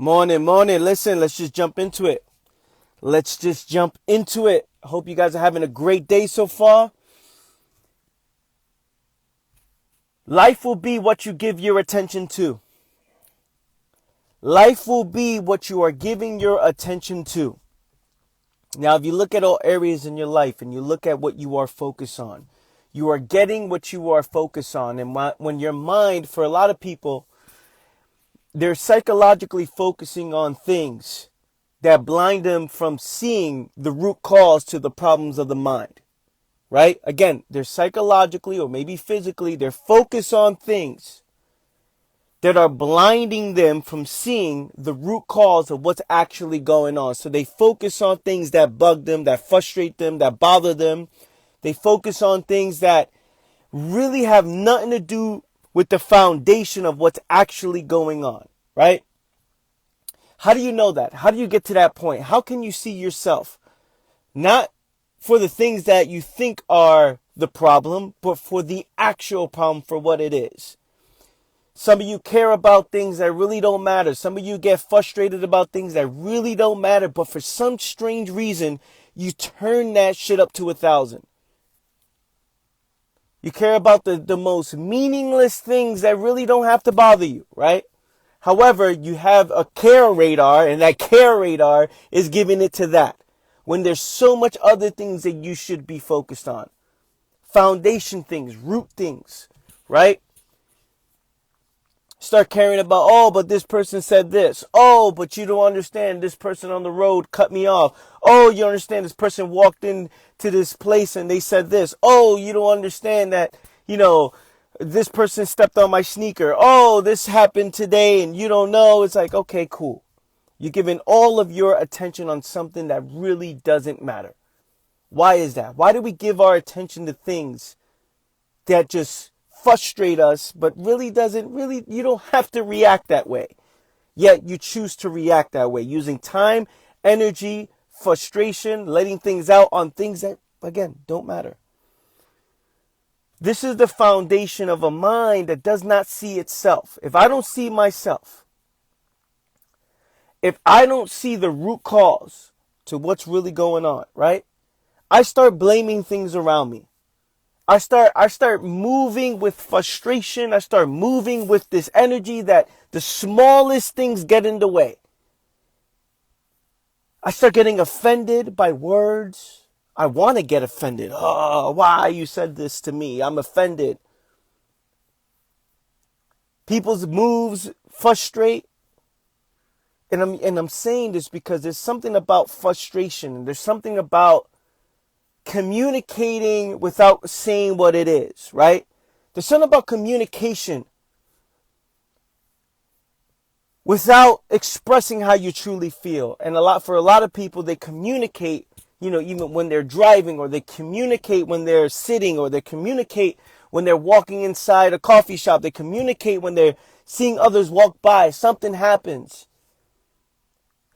Morning, morning. Listen, let's just jump into it. I hope you guys are having a great day so far. Life will be what you give your attention to. Life will be what you are giving your attention to. Now, if you look at all areas in your life and you look at what you are focused on, you are getting what you are focused on. And when your mind, for a lot of people, they're psychologically focusing on things that blind them from seeing the root cause to the problems of the mind, right? Again, they're psychologically or maybe physically, they're focused on things that are blinding them from seeing the root cause of what's actually going on. So they focus on things that bug them, that frustrate them, that bother them. They focus on things that really have nothing to do with the foundation of what's actually going on, right? How do you know that? How do you get to that point? How can you see yourself? Not for the things that you think are the problem, but for the actual problem, for what it is. Some of you care about things that really don't matter. Some of you get frustrated about things that really don't matter, but for some strange reason, you turn that shit up to 1,000. You care about the most meaningless things that really don't have to bother you, right? However, you have a care radar, and that care radar is giving it to that. When there's so much other things that you should be focused on. Foundation things, root things, right? Start caring about, oh, but this person said this. Oh, but you don't understand, this person on the road cut me off. Oh, you understand, this person walked into this place and they said this. Oh, you don't understand that, this person stepped on my sneaker. Oh, this happened today and you don't know. It's like, okay, cool. You're giving all of your attention on something that really doesn't matter. Why is that? Why do we give our attention to things that just frustrate us, but you don't have to react that way. Yet you choose to react that way, using time, energy, frustration, letting things out on things that, again, don't matter. This is the foundation of a mind that does not see itself. If I don't see myself, if I don't see the root cause to what's really going on, right? I start blaming things around me. I start moving with frustration. I start moving with this energy that the smallest things get in the way. I start getting offended by words. I want to get offended. Oh, why you said this to me? I'm offended. People's moves frustrate. And I'm saying this because there's something about frustration. There's something about communicating without saying what it is, right? There's something about communication without expressing how you truly feel. And for a lot of people, they communicate, even when they're driving, or they communicate when they're sitting, or they communicate when they're walking inside a coffee shop. They communicate when they're seeing others walk by. Something happens.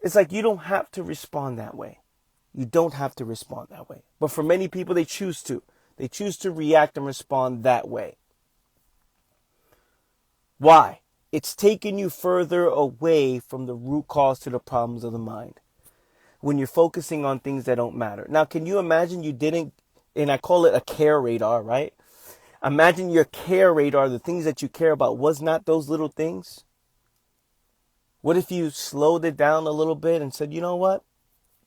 It's like you don't have to respond that way. You don't have to respond that way. But for many people, they choose to. They choose to react and respond that way. Why? It's taking you further away from the root cause to the problems of the mind. When you're focusing on things that don't matter. Now, can you imagine you didn't, and I call it a care radar, right? Imagine your care radar, the things that you care about, was not those little things. What if you slowed it down a little bit and said, you know what?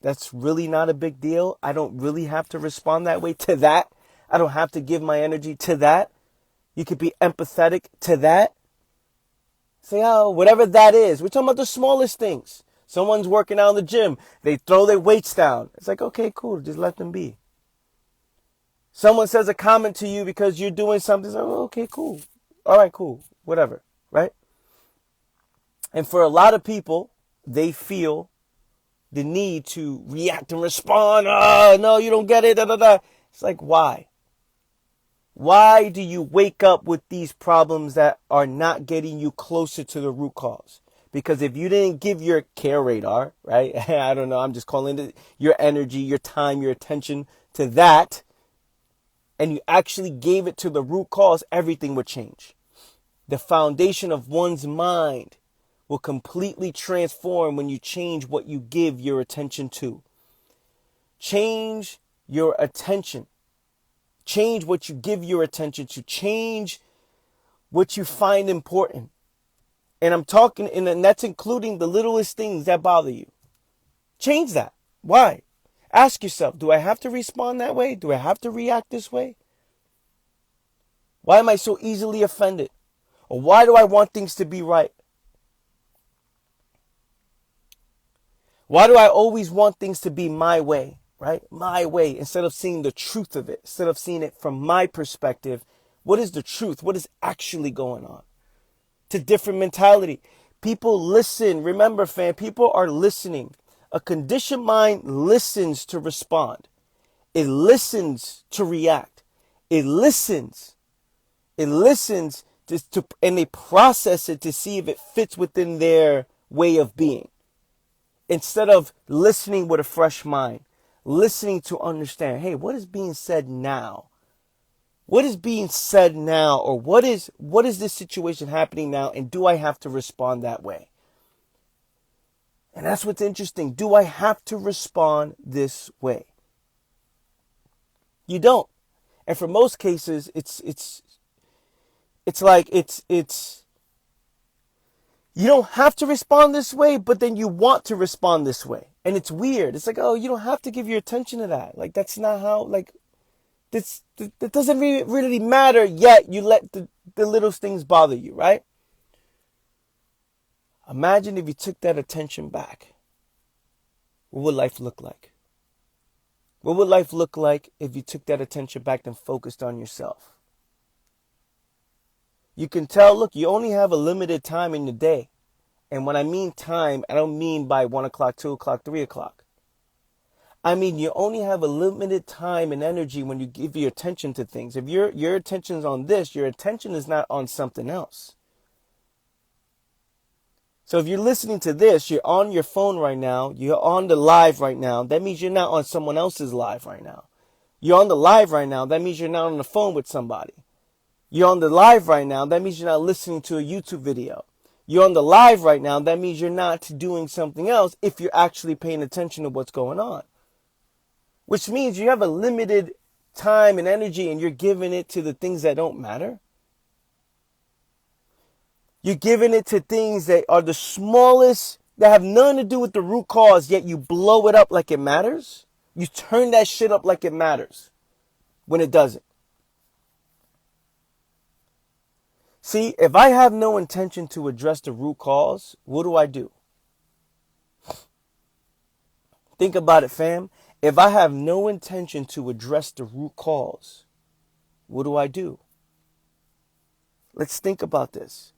That's really not a big deal. I don't really have to respond that way to that. I don't have to give my energy to that. You could be empathetic to that. Say, oh, whatever that is. We're talking about the smallest things. Someone's working out in the gym. They throw their weights down. It's like, okay, cool. Just let them be. Someone says a comment to you because you're doing something. It's like, oh, okay, cool. All right, cool. Whatever. Right? And for a lot of people, they feel the need to react and respond. Oh, no, you don't get it. Da, da, da. It's like, why? Why do you wake up with these problems that are not getting you closer to the root cause? Because if you didn't give your care radar, right? I don't know. I'm just calling it your energy, your time, your attention to that. And you actually gave it to the root cause, everything would change. The foundation of one's mind will completely transform when you change what you give your attention to. Change your attention. Change what you give your attention to. Change what you find important. And I'm talking, and that's including the littlest things that bother you. Change that. Why? Ask yourself, do I have to respond that way? Do I have to react this way? Why am I so easily offended? Or why do I want things to be right? Why do I always want things to be my way, right? My way, instead of seeing the truth of it, instead of seeing it from my perspective. What is the truth? What is actually going on? To different mentality. People listen. Remember, fam, people are listening. A conditioned mind listens to respond. It listens to react. It listens. It listens and they process it to see if it fits within their way of being. Instead of listening with a fresh mind, listening to understand, hey, what is being said now? What is being said now? Or what is this situation happening now? And do I have to respond that way? And that's what's interesting. Do I have to respond this way? You don't. And for most cases, it's you don't have to respond this way, but then you want to respond this way. And it's weird. It's like, oh, you don't have to give your attention to that. Like, that's not how, like, that doesn't really matter, yet you let the littlest things bother you, right? Imagine if you took that attention back. What would life look like? What would life look like if you took that attention back and focused on yourself? You can tell, look, you only have a limited time in the day. And when I mean time, I don't mean by 1 o'clock, 2 o'clock, 3 o'clock. I mean, you only have a limited time and energy when you give your attention to things. If your attention is on this, your attention is not on something else. So if you're listening to this, you're on your phone right now, you're on the live right now, that means you're not on someone else's live right now. You're on the live right now, that means you're not on the phone with somebody. You're on the live right now, that means you're not listening to a YouTube video. You're on the live right now, that means you're not doing something else if you're actually paying attention to what's going on. Which means you have a limited time and energy and you're giving it to the things that don't matter. You're giving it to things that are the smallest, that have nothing to do with the root cause, yet you blow it up like it matters. You turn that shit up like it matters when it doesn't. See, if I have no intention to address the root cause, what do? Think about it, fam. If I have no intention to address the root cause, what do? Let's think about this.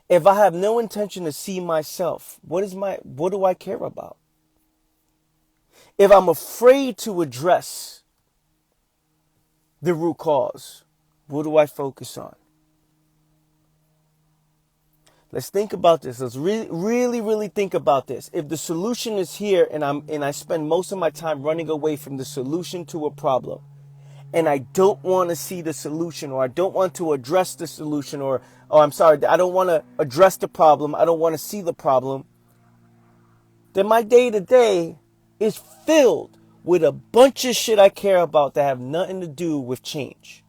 If I have no intention to see myself, what do I care about? If I'm afraid to address the root cause, what do I focus on? Let's think about this. Let's really think about this. If the solution is here and I spend most of my time running away from the solution to a problem, and I don't want to see the solution, or I don't want to address the solution, I don't want to address the problem, I don't want to see the problem, then my day-to-day is filled with a bunch of shit I care about that have nothing to do with change.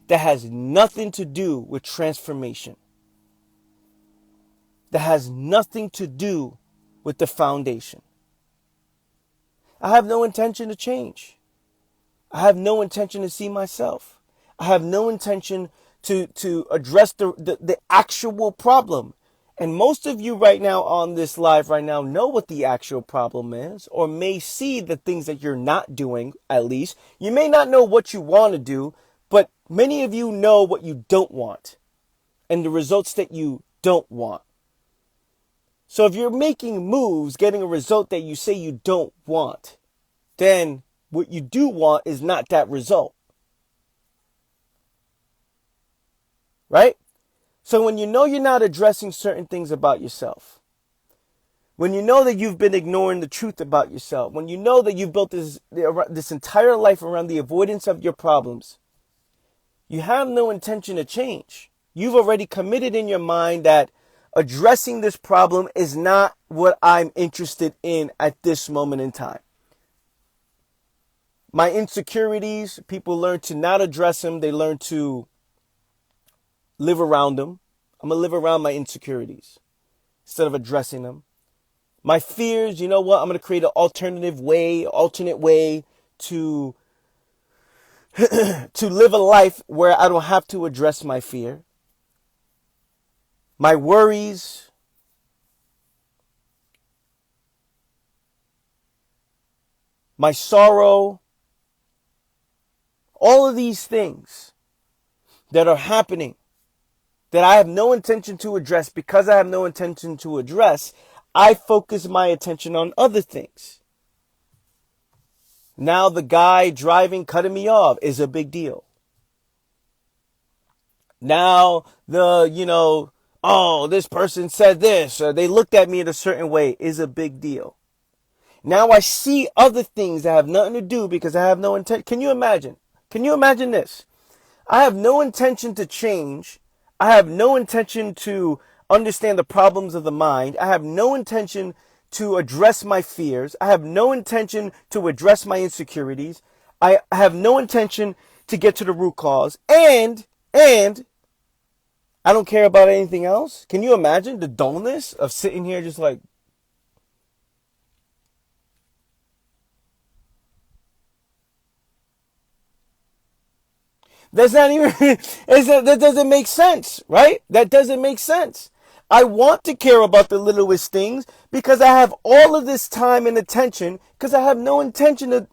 That has nothing to do with transformation. That has nothing to do with the foundation. I have no intention to change. I have no intention to see myself. I have no intention to address the actual problem. And most of you right now on this live right now know what the actual problem is, or may see the things that you're not doing, at least. You may not know what you want to do, but many of you know what you don't want and the results that you don't want. So if you're making moves, getting a result that you say you don't want, then what you do want is not that result. Right? So when you know you're not addressing certain things about yourself, when you know that you've been ignoring the truth about yourself, when you know that you've built this entire life around the avoidance of your problems, you have no intention to change. You've already committed in your mind that addressing this problem is not what I'm interested in at this moment in time. My insecurities, people learn to not address them. They learn to live around them. I'm going to live around my insecurities instead of addressing them. My fears, you know what? I'm going to create an alternate way to to live a life where I don't have to address my fear. My worries, my sorrow, all of these things that are happening that I have no intention to address, because I have no intention to address, I focus my attention on other things. Now the guy driving, cutting me off is a big deal. Now oh, this person said this, or they looked at me in a certain way is a big deal. Now I see other things that have nothing to do because I have no intent. Can you imagine? Can you imagine this? I have no intention to change. I have no intention to understand the problems of the mind. I have no intention to address my fears. I have no intention to address my insecurities. I have no intention to get to the root cause. And I don't care about anything else. Can you imagine the dullness of sitting here just like, that's not even, that doesn't make sense, right? That doesn't make sense. I want to care about the littlest things because I have all of this time and attention because I have no intention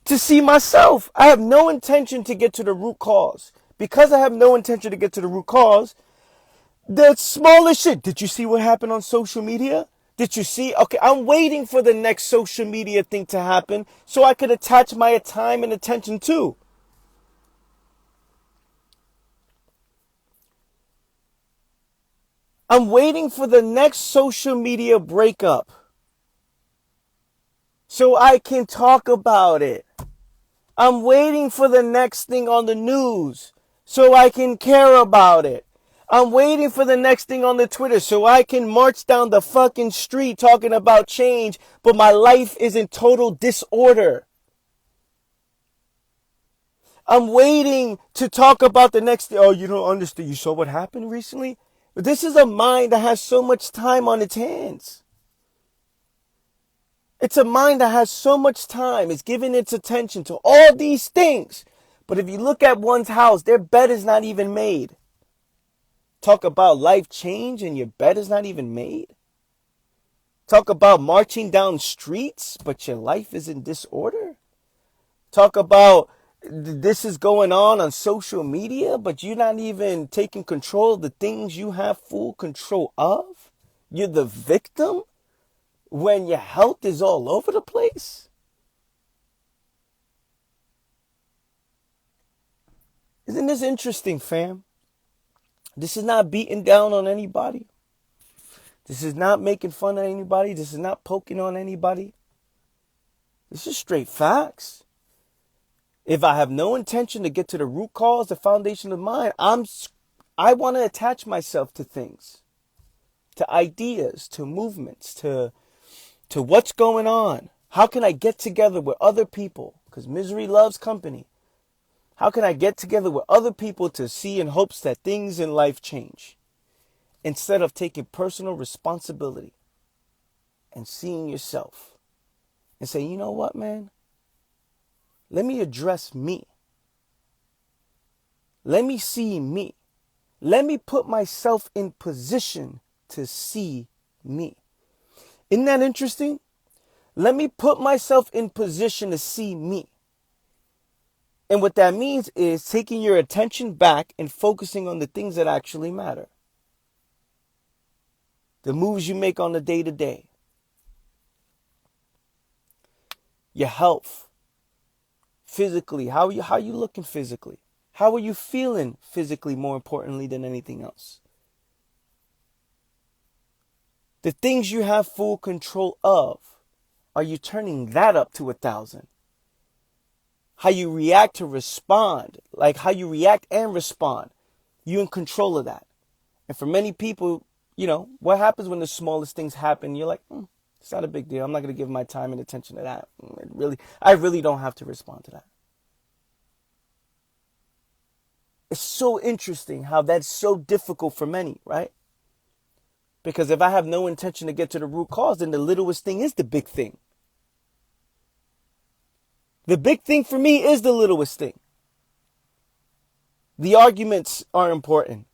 to see myself. I have no intention to get to the root cause. Because I have no intention to get to the root cause, the smallest shit. Did you see what happened on social media? Did you see? Okay, I'm waiting for the next social media thing to happen so I could attach my time and attention to. I'm waiting for the next social media breakup so I can talk about it. I'm waiting for the next thing on the news so I can care about it. I'm waiting for the next thing on the Twitter so I can march down the fucking street talking about change, but my life is in total disorder. I'm waiting to talk about the next thing. Oh, you don't understand. You saw what happened recently? But this is a mind that has so much time on its hands. It's a mind that has so much time. It's giving its attention to all these things. But if you look at one's house, their bed is not even made. Talk about life change and your bed is not even made. Talk about marching down streets, but your life is in disorder. Talk about this is going on social media, but you're not even taking control of the things you have full control of. You're the victim when your health is all over the place. Isn't this interesting, fam? This is not beating down on anybody. This is not making fun of anybody. This is not poking on anybody. This is straight facts. If I have no intention to get to the root cause, the foundation of mind, I want to attach myself to things, to ideas, to movements, to what's going on. How can I get together with other people? Because misery loves company. How can I get together with other people to see in hopes that things in life change? Instead of taking personal responsibility and seeing yourself and say, you know what, man? Let me address me. Let me see me. Let me put myself in position to see me. Isn't that interesting? Let me put myself in position to see me. And what that means is taking your attention back and focusing on the things that actually matter. The moves you make on the day-to-day. Your health. Physically, how are you looking physically? How are you feeling physically, more importantly than anything else? The things you have full control of, are you turning that up to 1,000? How you react to respond, like how you react and respond. You're in control of that. And for many people, what happens when the smallest things happen? You're like, it's not a big deal. I'm not going to give my time and attention to that. I really don't have to respond to that. It's so interesting how that's so difficult for many, right? Because if I have no intention to get to the root cause, then the littlest thing is the big thing. The big thing for me is the littlest thing. The arguments are important.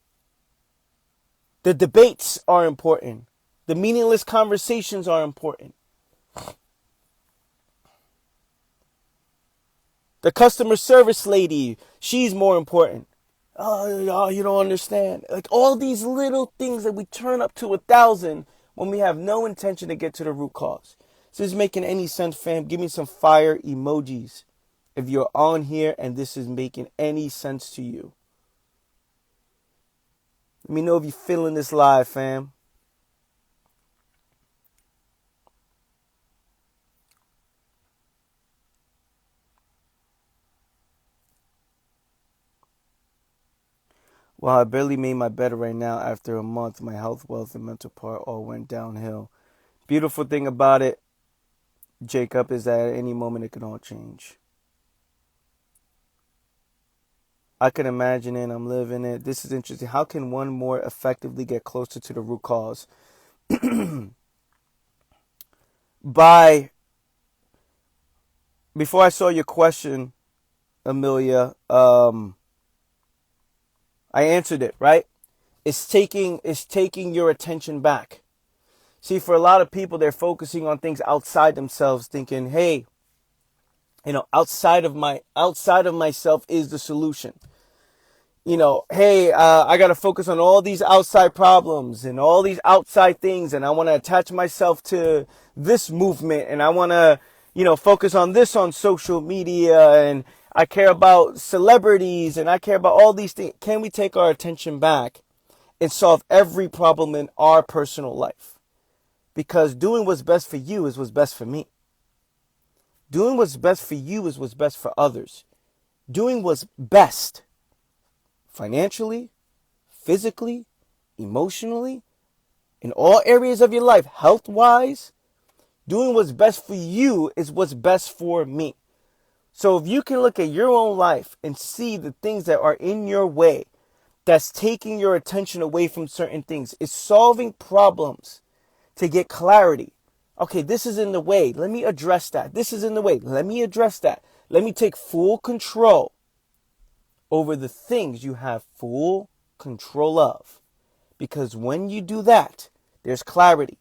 The debates are important. The meaningless conversations are important. The customer service lady, she's more important. Oh, you don't understand. Like all these little things that we turn up to 1,000 when we have no intention to get to the root cause. Is this making any sense, fam? Give me some fire emojis if you're on here and this is making any sense to you. Let me know if you're feeling this live, fam. Well, I barely made my bed right now. After a month, my health, wealth, and mental part all went downhill. Beautiful thing about it, Jacob, is that at any moment it can all change. I can imagine it. I'm living it. This is interesting. How can one more effectively get closer to the root cause? Before I saw your question, Amelia, I answered it, right? It's taking your attention back. See, for a lot of people, they're focusing on things outside themselves, thinking, hey, outside of myself is the solution. Hey, I got to focus on all these outside problems and all these outside things. And I want to attach myself to this movement. And I want to, focus on this on social media. And I care about celebrities and I care about all these things. Can we take our attention back and solve every problem in our personal life? Because doing what's best for you is what's best for me. Doing what's best for you is what's best for others. Doing what's best financially, physically, emotionally, in all areas of your life, health-wise, doing what's best for you is what's best for me. So if you can look at your own life and see the things that are in your way, that's taking your attention away from certain things, it's solving problems to get clarity. Okay, this is in the way. Let me address that. This is in the way. Let me address that. Let me take full control over the things you have full control of. Because when you do that, there's clarity.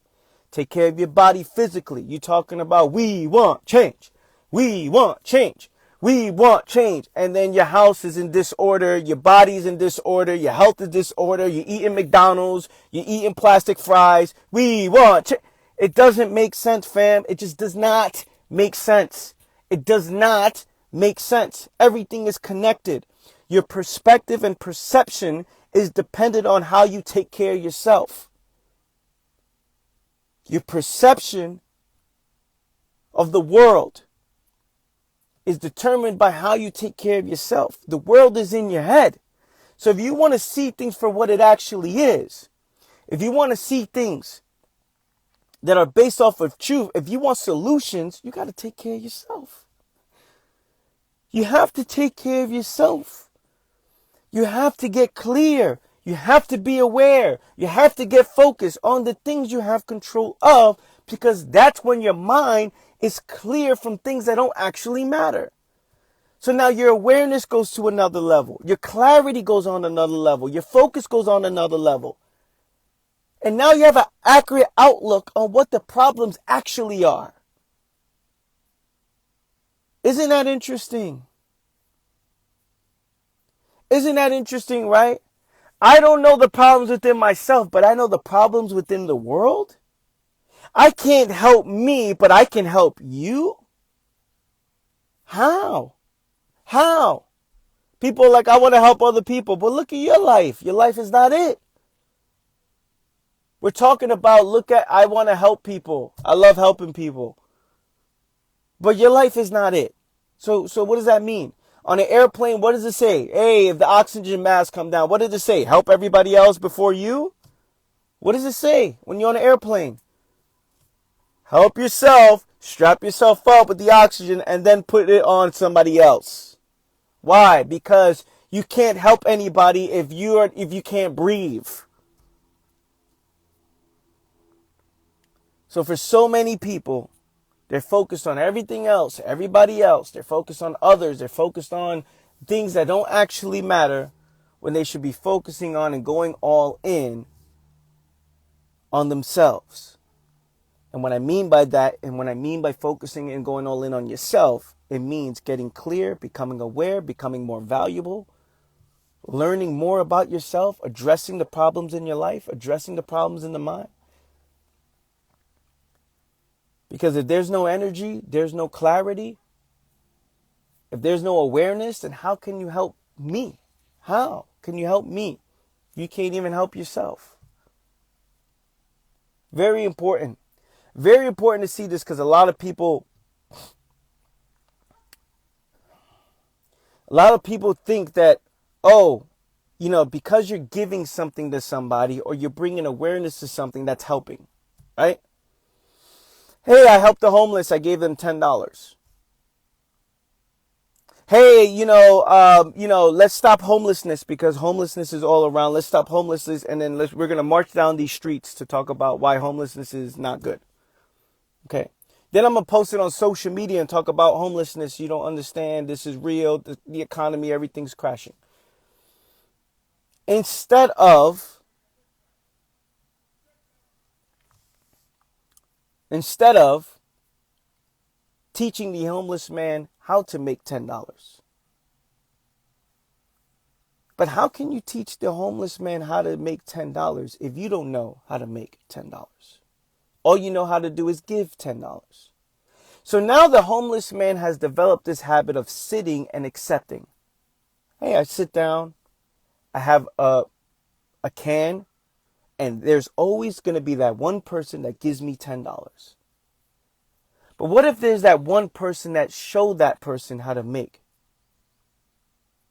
Take care of your body physically. You're talking about we want change. We want change. We want change. And then your house is in disorder. Your body's in disorder. Your health is disorder. You're eating McDonald's. You're eating plastic fries. We want change. It doesn't make sense, fam. It just does not make sense. It does not make sense. Everything is connected. Your perspective and perception is dependent on how you take care of yourself. Your perception of the world is determined by how you take care of yourself. The world is in your head. So if you want to see things for what it actually is, if you want to see things that are based off of truth, if you want solutions, you got to take care of yourself. You have to take care of yourself. You have to get clear. You have to be aware. You have to get focused on the things you have control of, because that's when your mind is clear from things that don't actually matter. So now your awareness goes to another level. Your clarity goes on another level. Your focus goes on another level. And now you have an accurate outlook on what the problems actually are. Isn't that interesting? Isn't that interesting, right? I don't know the problems within myself, but I know the problems within the world. I can't help me, but I can help you. How? How? People are like, I want to help other people, but look at your life. Your life is not it. We're talking about, I want to help people. I love helping people. But your life is not it. So what does that mean? On an airplane, what does it say? Hey, if the oxygen mask come down, what does it say? Help everybody else before you? What does it say when you're on an airplane? Help yourself, strap yourself up with the oxygen, and then put it on somebody else. Why? Because you can't help anybody if you can't breathe. So for so many people, they're focused on everything else, everybody else. They're focused on others. They're focused on things that don't actually matter when they should be focusing on and going all in on themselves. And what I mean by that, and what I mean by focusing and going all in on yourself, it means getting clear, becoming aware, becoming more valuable, learning more about yourself, addressing the problems in your life, addressing the problems in the mind. Because if there's no energy, there's no clarity. If there's no awareness, then how can you help me? How can you help me? You can't even help yourself. Very important. Very important to see this, because a lot of people think that, oh, because you're giving something to somebody or you're bringing awareness to something, that's helping, right? Hey, I helped the homeless. I gave them $10. Hey, let's stop homelessness, because homelessness is all around. Let's stop homelessness, and then we're going to march down these streets to talk about why homelessness is not good. Okay. Then I'm going to post it on social media and talk about homelessness. You don't understand. This is real. The economy, everything's crashing. Instead of teaching the homeless man how to make $10. But how can you teach the homeless man how to make $10 if you don't know how to make $10? All you know how to do is give $10. So now the homeless man has developed this habit of sitting and accepting. Hey, I sit down, I have a can, and there's always going to be that one person that gives me $10. But what if there's that one person that showed that person how to make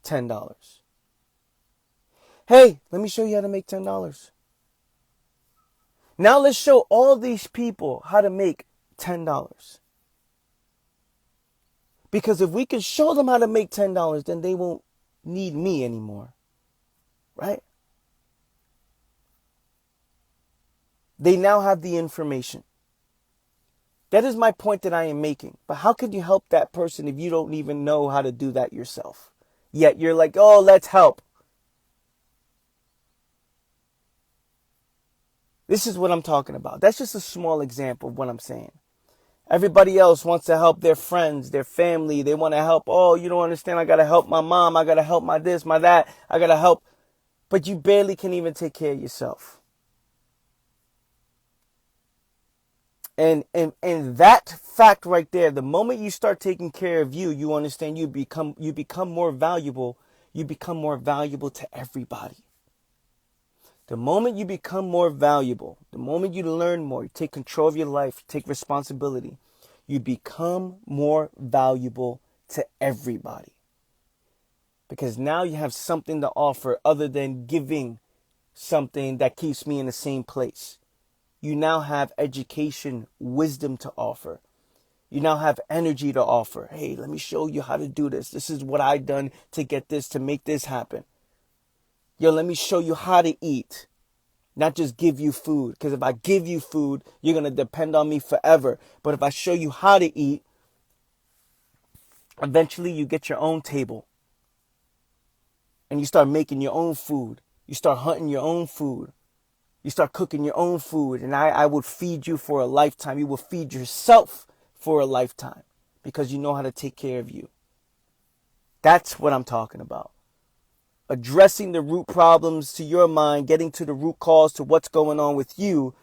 $10? Hey, let me show you how to make $10. Now let's show all these people how to make $10. Because if we can show them how to make $10, then they won't need me anymore. Right? They now have the information. That is my point that I am making. But how could you help that person if you don't even know how to do that yourself? Yet you're like, oh, let's help. This is what I'm talking about. That's just a small example of what I'm saying. Everybody else wants to help their friends, their family. They want to help. Oh, you don't understand. I got to help my mom. I got to help my this, my that. I got to help. But you barely can even take care of yourself. And that fact right there, the moment you start taking care of you, you understand you become more valuable. You become more valuable to everybody. The moment you become more valuable, the moment you learn more, you take control of your life, take responsibility, you become more valuable to everybody. Because now you have something to offer other than giving something that keeps me in the same place. You now have education, wisdom to offer. You now have energy to offer. Hey, let me show you how to do this. This is what I've done to get this, to make this happen. Yo, let me show you how to eat. Not just give you food. Because if I give you food, you're going to depend on me forever. But if I show you how to eat, eventually you get your own table. And you start making your own food. You start hunting your own food. You start cooking your own food, and I would feed you for a lifetime. You will feed yourself for a lifetime because you know how to take care of you. That's what I'm talking about. Addressing the root problems to your mind, getting to the root cause to what's going on with you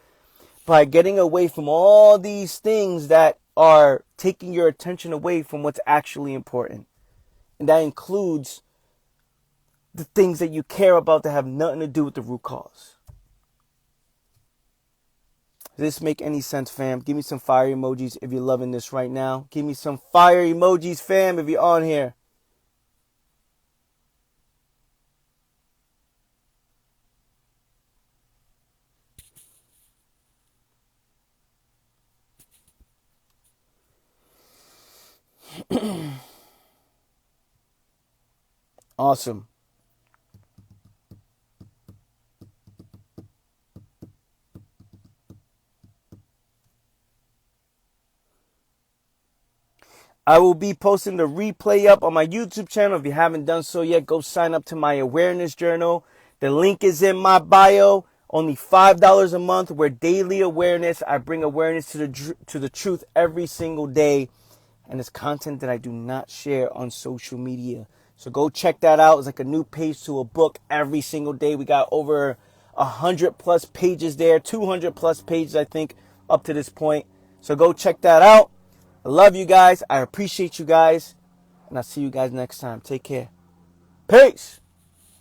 by getting away from all these things that are taking your attention away from what's actually important. And that includes the things that you care about that have nothing to do with the root cause. Does this make any sense, fam? Give me some fire emojis if you're loving this right now. Give me some fire emojis, fam, if you're on here. Awesome. I will be posting the replay up on my YouTube channel. If you haven't done so yet, go sign up to my awareness journal. The link is in my bio. Only $5 a month. We're daily awareness. I bring awareness to the truth every single day. And it's content that I do not share on social media. So go check that out. It's like a new page to a book every single day. We got over 100 plus pages there, 200 plus pages, I think, up to this point. So go check that out. I love you guys. I appreciate you guys. And I'll see you guys next time. Take care. Peace.